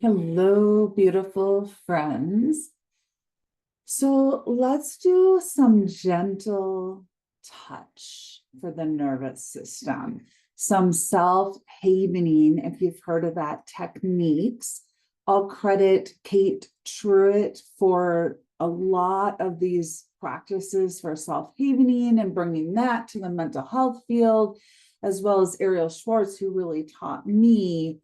Hello, beautiful friends. So let's do some gentle touch for the nervous system. Some self-havening, if you've heard of that, techniques. I'll credit Kate Truitt for a lot of these practices for self-havening and bringing that to the mental health field, as well as Ariel Schwartz, who really taught me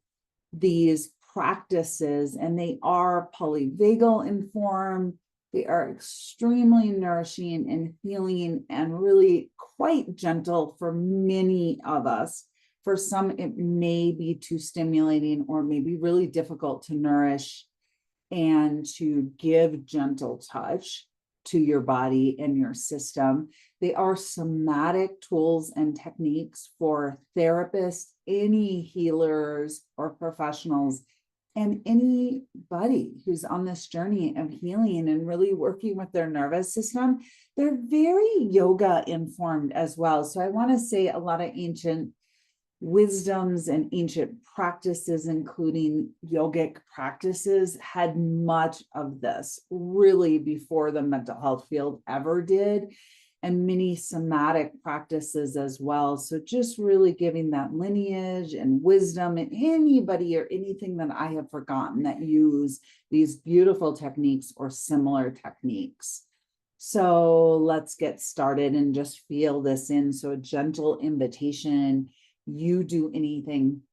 these practices, and they are polyvagal in form. They are extremely nourishing and healing and really quite gentle for many of us. For some, it may be too stimulating or maybe really difficult to nourish and to give gentle touch to your body and your system. They are somatic tools and techniques for therapists, any healers or professionals, and anybody who's on this journey of healing and really working with their nervous system. They're very yoga informed as well. So I want to say a lot of ancient wisdoms and ancient practices, including yogic practices, had much of this really before the mental health field ever did, and many somatic practices as well. So just really giving that lineage and wisdom, and anybody or anything that I have forgotten that use these beautiful techniques or similar techniques. So let's get started and just feel this in. So a gentle invitation. You do anything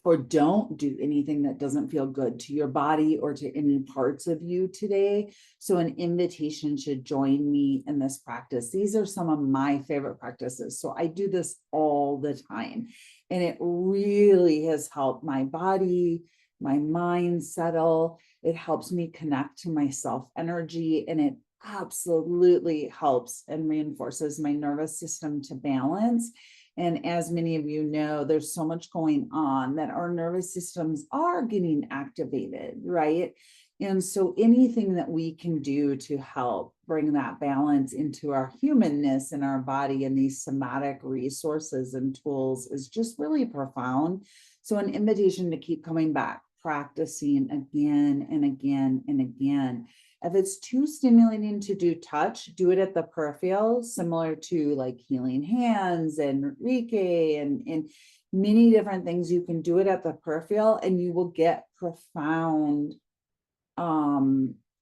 or don't do anything that doesn't feel good to your body or to any parts of you today. So an invitation to join me in this practice. These are some of my favorite practices. So I do this all the time, and it really has helped my body, my mind settle. It helps me connect to my self energy, and it absolutely helps and reinforces my nervous system to balance. And as many of you know, there's so much going on that our nervous systems are getting activated, right? And so anything that we can do to help bring that balance into our humanness and our body and these somatic resources and tools is just really profound. So an invitation to keep coming back, practicing again and again and again. If it's too stimulating to do touch, do it at the peripheral, similar to like healing hands and Reiki and many different things. You can do it at the peripheral and you will get profound,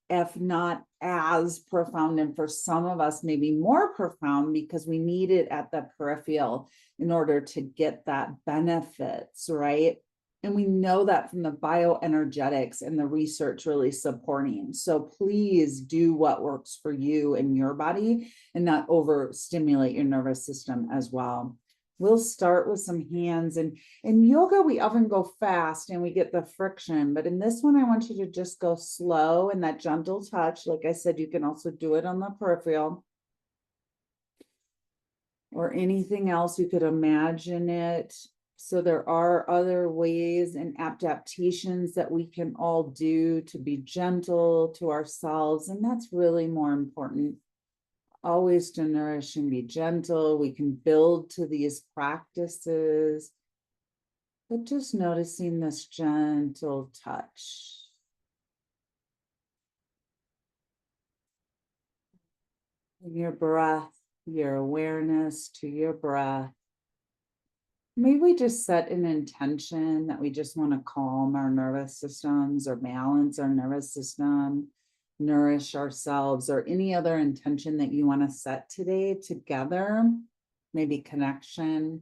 if not as profound, and for some of us, maybe more profound, because we need it at the peripheral in order to get that benefits, right? And we know that from the bioenergetics and the research really supporting. So please do what works for you and your body and not overstimulate your nervous system as well. We'll start with some hands. And in yoga, we often go fast and we get the friction. But in this one, I want you to just go slow and that gentle touch. Like I said, you can also do it on the peripheral or anything else you could imagine it. So there are other ways and adaptations that we can all do to be gentle to ourselves. And that's really more important. Always to nourish and be gentle. We can build to these practices, but just noticing this gentle touch. Your breath, your awareness to your breath. Maybe we just set an intention that we just want to calm our nervous systems or balance our nervous system, nourish ourselves, or any other intention that you want to set today together, maybe connection,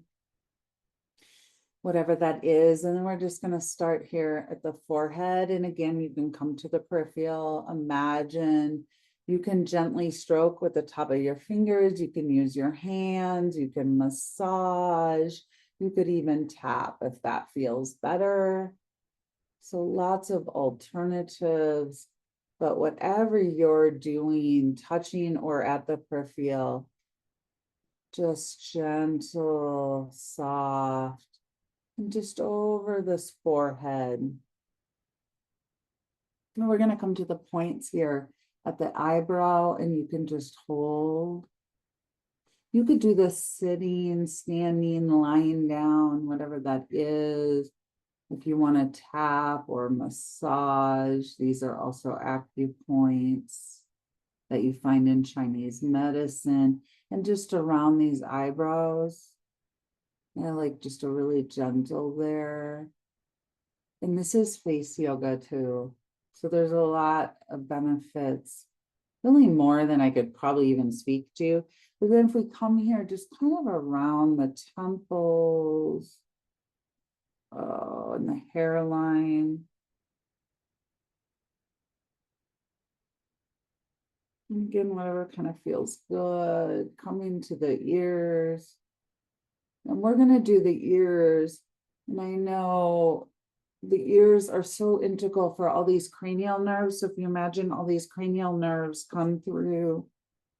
whatever that is. And then we're just going to start here at the forehead. And again, you can come to the peripheral, imagine. You can gently stroke with the top of your fingers. You can use your hands. You can massage. You could even tap if that feels better. So lots of alternatives, but whatever you're doing, touching or at the peripheral, just gentle, soft, and just over this forehead. And we're going to come to the points here at the eyebrow, and you can just hold. You could do this sitting, standing, lying down, whatever that is. If if you want to tap or massage, these are also acupoints that you find in Chinese medicine. And just around these eyebrows, I like just a really gentle there. And this is face yoga too. So there's a lot of benefits, really more than I could probably even speak to. But then if we come here, just kind of around the temples, and the hairline. And again, whatever kind of feels good, coming to the ears. And we're going to do the ears. And I know the ears are so integral for all these cranial nerves. So if you imagine all these cranial nerves come through,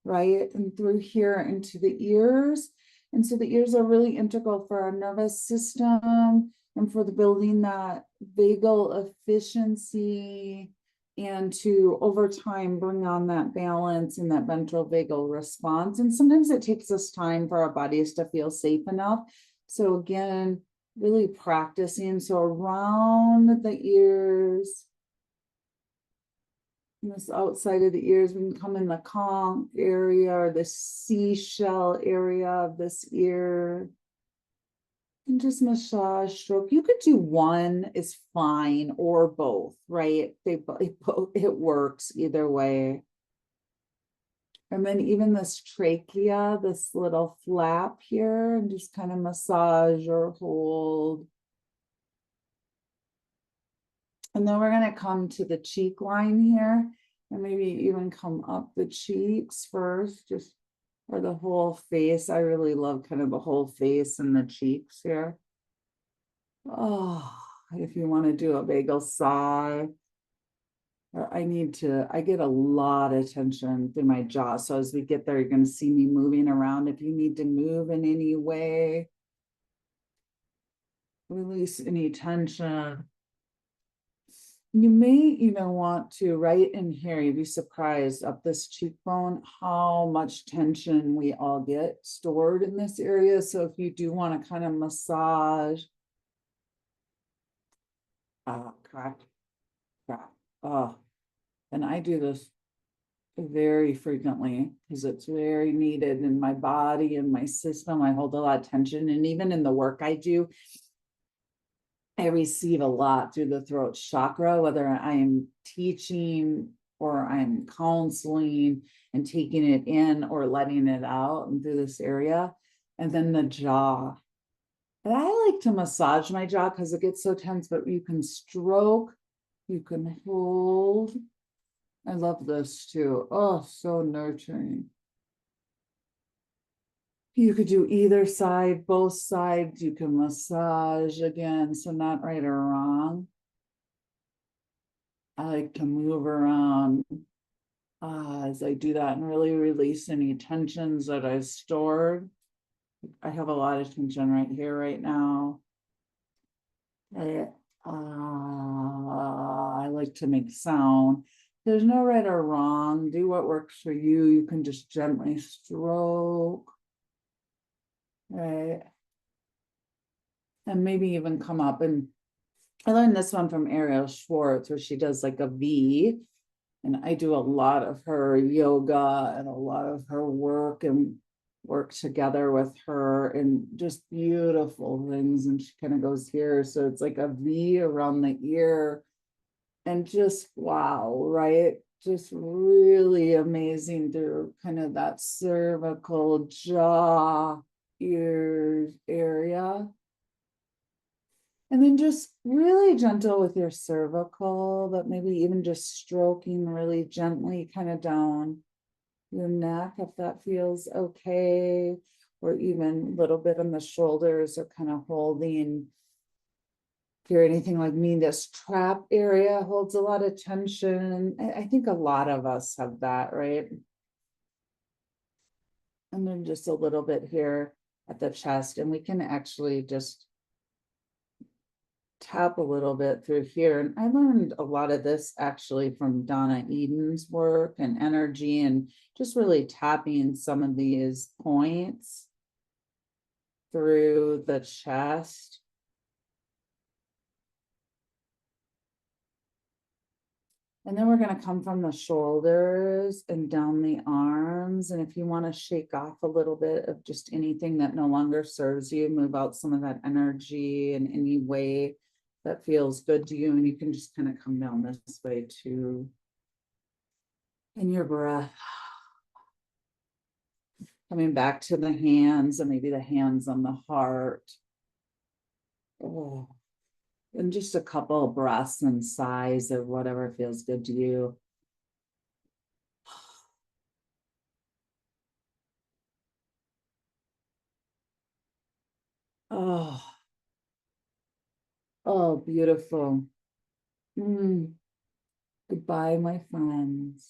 right? And through here into the ears. And so the ears are really integral for our nervous system and for the building that vagal efficiency and to over time bring on that balance and that ventral vagal response. And sometimes it takes us time for our bodies to feel safe enough. So again, really practicing. So around the ears, this outside of the ears, we can come in the conch area or the seashell area of this ear. And just massage, stroke. You could do one is fine or both, right? It works either way. And then even this trachea, this little flap here, and just kind of massage or hold. And then we're going to come to the cheek line here, and maybe even come up the cheeks first, just or the whole face. I really love kind of the whole face and the cheeks here. Oh, if you want to do a vagal sigh, or I get a lot of tension through my jaw. So as we get there, you're going to see me moving around. If you need to move in any way, release any tension. You may even want to, right in here, you'd be surprised up this cheekbone, how much tension we all get stored in this area. So if you do want to kind of massage, crack. And I do this very frequently because it's very needed in my body and my system. I hold a lot of tension. And even in the work I do, I receive a lot through the throat chakra, whether I'm teaching or I'm counseling and taking it in or letting it out and through this area. And then the jaw. And I like to massage my jaw because it gets so tense, but you can stroke, you can hold. I love this too. Oh, so nurturing. You could do either side, both sides. You can massage again, so not right or wrong. I like to move around as I do that and really release any tensions that I've stored. I have a lot of tension right here, right now. I like to make sound. There's no right or wrong. Do what works for you. You can just gently stroke. Right. And maybe even come up. And I learned this one from Ariel Schwartz, where she does like a V. And I do a lot of her yoga and a lot of her work and work together with her and just beautiful things. And she kind of goes here. So it's like a V around the ear. And just wow, right? Just really amazing through kind of that cervical jaw, ears area. And then just really gentle with your cervical, but maybe even just stroking really gently kind of down your neck if that feels okay, or even a little bit on the shoulders or kind of holding. If you're anything like me, this trap area holds a lot of tension. I think a lot of us have that, right? And then just a little bit here at the chest, and we can actually just tap a little bit through here. And I learned a lot of this actually from Donna Eden's work and energy, and just really tapping some of these points through the chest. And then we're going to come from the shoulders and down the arms. And if you want to shake off a little bit of just anything that no longer serves you, move out some of that energy in any way that feels good to you. And you can just kind of come down this way too. In your breath. Coming back to the hands and maybe the hands on the heart. Oh. And just a couple of breaths and sighs of whatever feels good to you. Oh, oh, beautiful. Goodbye, my friends.